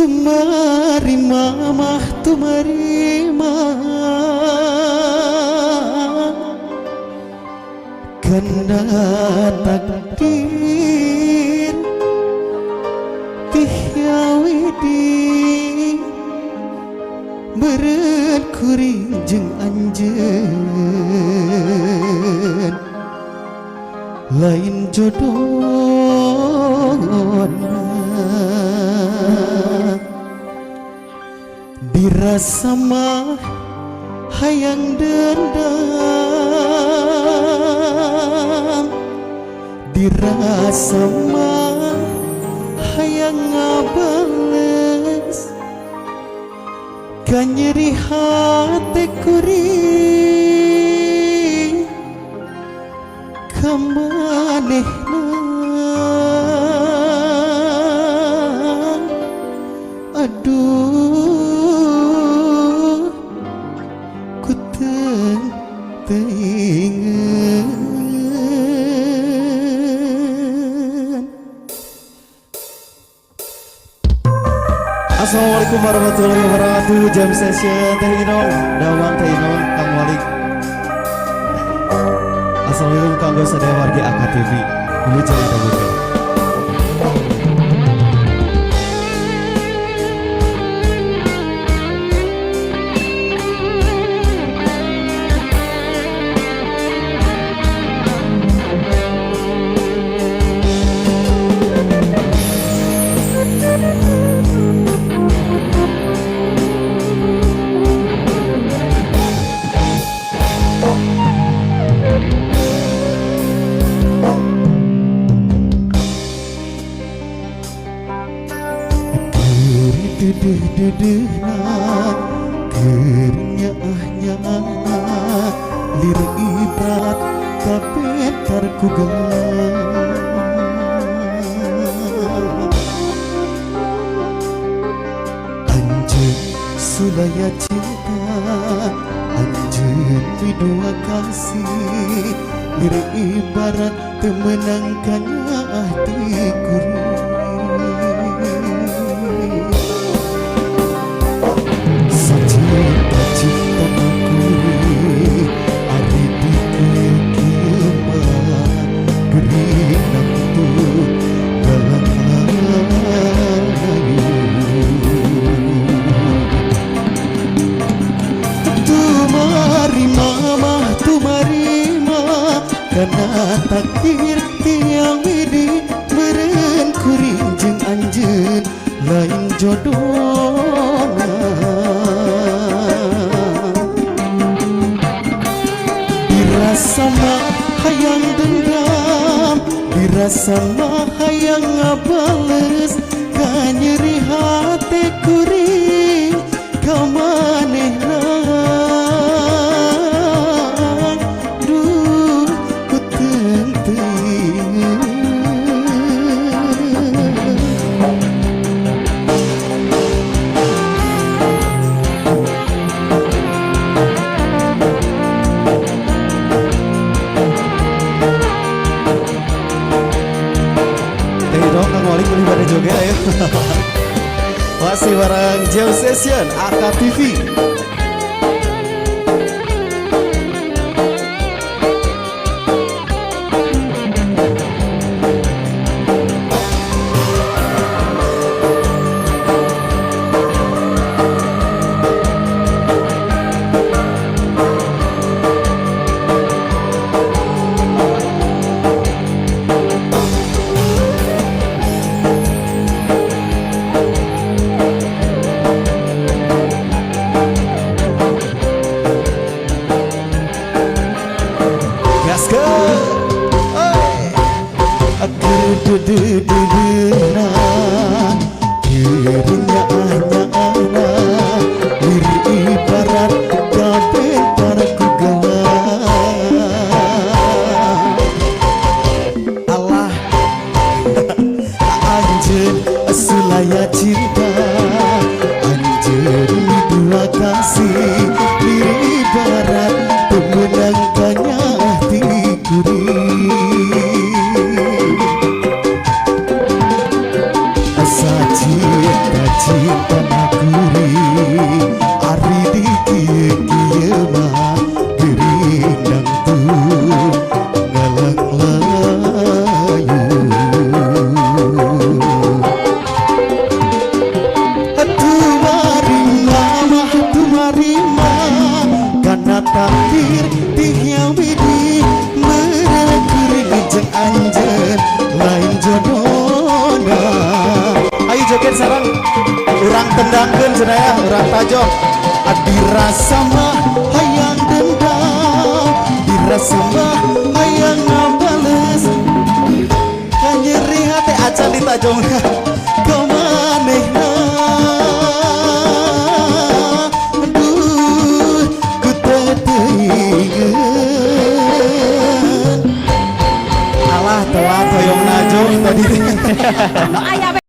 Tumari mama, tumari mama, karena takdir tihyawidi beren kuring jeung anjeun lain jodohna dirasa mah hayang dendam, dirasa mah hayang ngabales, kan nyeri hati kuring kamanehna. Aduh, ku teinget. Assalamualaikum warahmatullahi wabarakatuh. Jam session Teh Inong, Dawang Teh Inong, Kang Walik. Assalamualaikum kanggo sadaya wargi AKTV. Wilujeng dawuh. Dedehna kernyaahnya lir ibarat kapetar kugang anjeun sulaya cinta anjeun widua kasih lir ibarat temenangkannya hati kuring cinta aku ari di kekieuman gerinang tu dalam layu tumari mama karena takdir tiang widi meren kuring jeung anjeun lain jodohna. Dirasa mah hayang dendam, dirasa mah hayang ngabales, ka nyeri hati kuring kamanehna. Duh, ku teu-teu pada joget ayo. Masih bareng Jam Session AKTV. Dedehna kernyaahnya lir ibarat kapetar kugang Allah anjeun sulaya cinta anjeun dua kasih lir ibarat pemenangkannya hati kuring cinta dendangkeun cenah ya urang tajong. Dirasa mah hayang dendam, dirasa mah hayang ngabales. Kanyeri hati acan ditajong komanehna. Aduh ku teuingeun. Alah telat hoyong najong tadi. Nu aya